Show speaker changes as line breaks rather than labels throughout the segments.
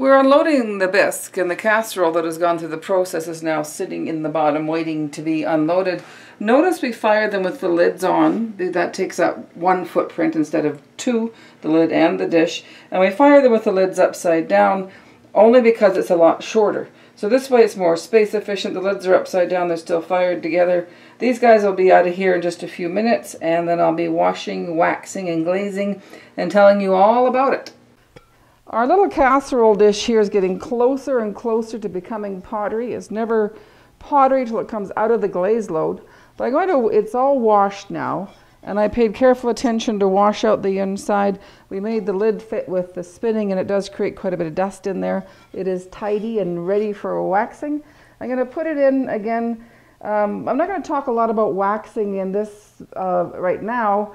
We're unloading the bisque, and the casserole that has gone through the process is now sitting in the bottom waiting to be unloaded. Notice we fire them with the lids on. That takes up one footprint instead of two, the lid and the dish. And we fire them with the lids upside down only because it's a lot shorter. So this way it's more space efficient. The lids are upside down, they're still fired together. These guys will be out of here in just a few minutes, and then I'll be washing, waxing, and glazing and telling you all about it. Our little casserole dish here is getting closer and closer to becoming pottery. It's never pottery till it comes out of the glaze load. But it's all washed now, and I paid careful attention to wash out the inside. We made the lid fit with the spinning, and it does create quite a bit of dust in there. It is tidy and ready for waxing. I'm going to put it in again. I'm not going to talk a lot about waxing in this right now.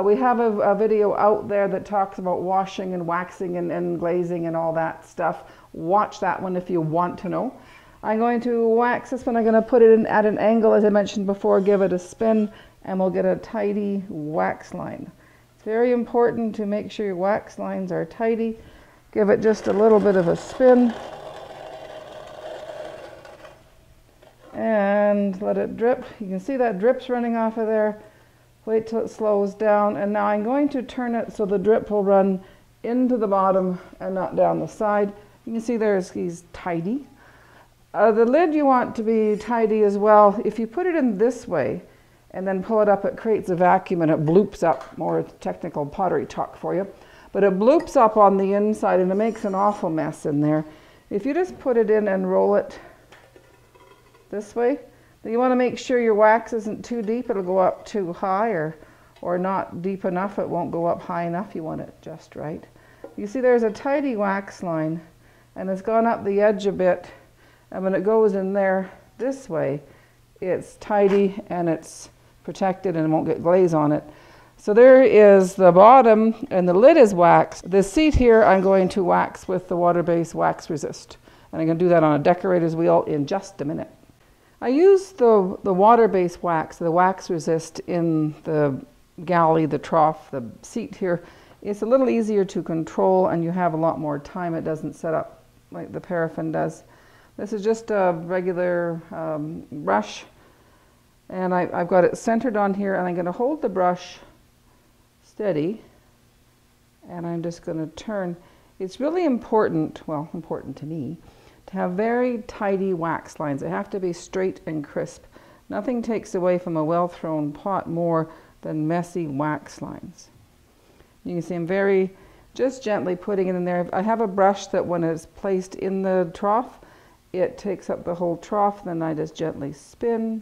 We have a video out there that talks about washing and waxing and glazing and all that stuff. Watch that one if you want to know. I'm going to wax this one. I'm going to put it in at an angle, as I mentioned before, give it a spin, and we'll get a tidy wax line. It's very important to make sure your wax lines are tidy. Give it just a little bit of a spin. And let it drip. You can see that drip's running off of there. Wait till it slows down, and now I'm going to turn it so the drip will run into the bottom and not down the side. You can see he's tidy. The lid you want to be tidy as well. If you put it in this way and then pull it up, it creates a vacuum and it bloops up. More technical pottery talk for you. But it bloops up on the inside and it makes an awful mess in there. If you just put it in and roll it this way, you want to make sure your wax isn't too deep. It'll go up too high, or not deep enough. It won't go up high enough. You want it just right. You see there's a tidy wax line, and it's gone up the edge a bit. And when it goes in there this way, it's tidy and it's protected and it won't get glaze on it. So there is the bottom, and the lid is waxed. The seat here I'm going to wax with the water-based wax resist. And I'm going to do that on a decorator's wheel in just a minute. I used the water-based wax, the wax resist, in the galley, the trough, the seat here. It's a little easier to control and you have a lot more time. It doesn't set up like the paraffin does. This is just a regular brush, and I've got it centered on here, and I'm going to hold the brush steady, and I'm just going to turn. It's really important, well, important to me, to have very tidy wax lines. They have to be straight and crisp. Nothing takes away from a well-thrown pot more than messy wax lines. You can see I'm just gently putting it in there. I have a brush that when it's placed in the trough, it takes up the whole trough. Then I just gently spin,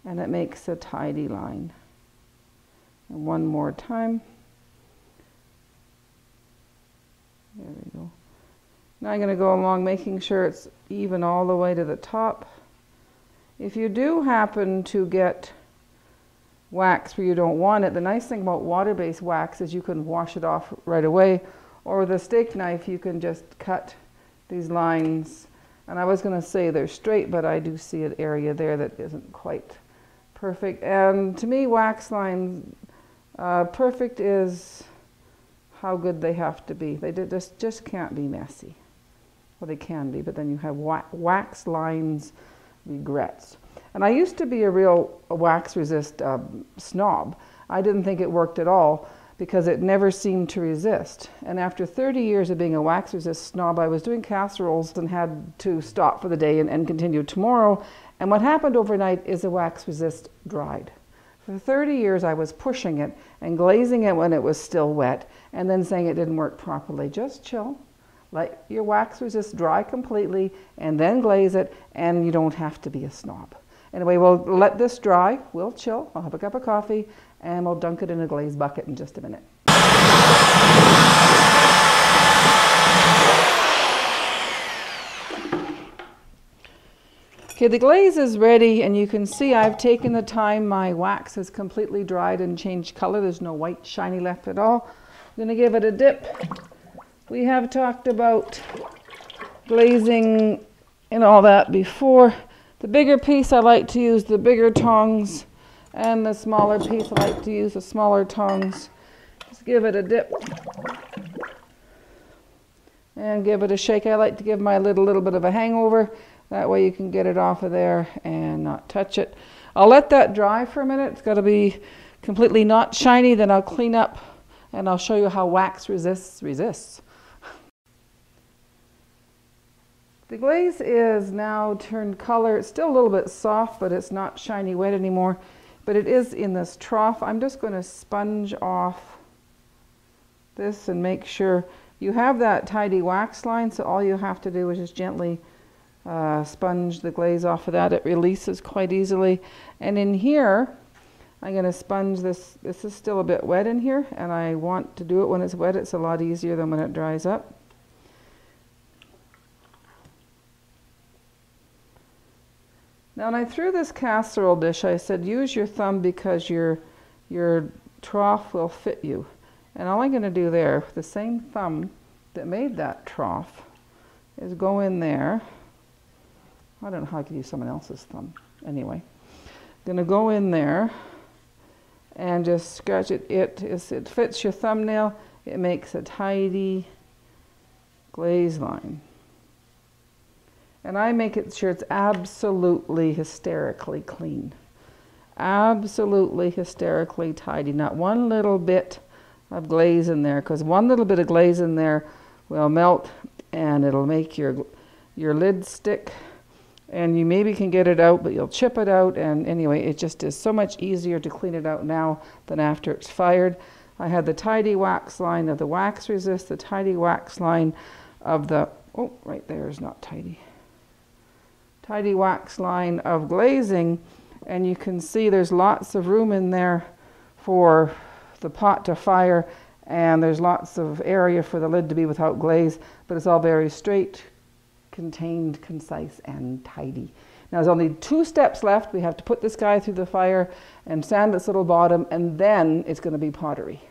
and it makes a tidy line. And one more time. There we go. Now I'm going to go along making sure it's even all the way to the top. If you do happen to get wax where you don't want it, the nice thing about water-based wax is you can wash it off right away, or with a steak knife you can just cut these lines. And I was going to say they're straight, but I do see an area there that isn't quite perfect. And to me, wax lines, perfect is how good they have to be. They just can't be messy. Well, they can be, but then you have wax lines regrets. And I used to be a real wax resist snob. I didn't think it worked at all because it never seemed to resist. And after 30 years of being a wax resist snob, I was doing casseroles and had to stop for the day and continue tomorrow. And what happened overnight is the wax resist dried. For 30 years I was pushing it and glazing it when it was still wet, and then saying it didn't work properly. Just chill. Let your wax resist dry completely and then glaze it, and you don't have to be a snob. Anyway, we'll let this dry, we'll chill, I'll have a cup of coffee, and we'll dunk it in a glaze bucket in just a minute. Okay, the glaze is ready, and you can see I've taken the time. My wax has completely dried and changed color. There's no white shiny left at all. I'm going to give it a dip. We have talked about glazing and all that before. The bigger piece I like to use the bigger tongs, and the smaller piece I like to use the smaller tongs. Just give it a dip. and give it a shake. I like to give my lid a little bit of a hangover. That way you can get it off of there and not touch it. I'll let that dry for a minute. It's got to be completely not shiny. Then I'll clean up and I'll show you how wax resists. The glaze is now turned color. It's still a little bit soft, but it's not shiny wet anymore. But it is in this trough. I'm just going to sponge off this and make sure you have that tidy wax line. So all you have to do is just gently sponge the glaze off of that. It releases quite easily. And in here, I'm going to sponge this. This is still a bit wet in here, and I want to do it when it's wet. It's a lot easier than when it dries up. Now, when I threw this casserole dish, I said use your thumb because your trough will fit you. And all I'm going to do there, with the same thumb that made that trough, is go in there. I don't know how I could use someone else's thumb. Anyway, I'm going to go in there and just scratch it. It fits your thumbnail. It makes a tidy glaze line. And I make it sure it's absolutely hysterically clean. Absolutely hysterically tidy. Not one little bit of glaze in there, because one little bit of glaze in there will melt and it'll make your lid stick. And you maybe can get it out, but you'll chip it out. And anyway, it just is so much easier to clean it out now than after it's fired. I had the tidy wax line of the wax resist, the tidy wax line of the, oh, right there is not tidy. Tidy wax line of glazing, and you can see there's lots of room in there for the pot to fire, and there's lots of area for the lid to be without glaze, but it's all very straight, contained, concise, and tidy. Now there's only 2 steps left. We have to put this guy through the fire and sand this little bottom, and then it's going to be pottery.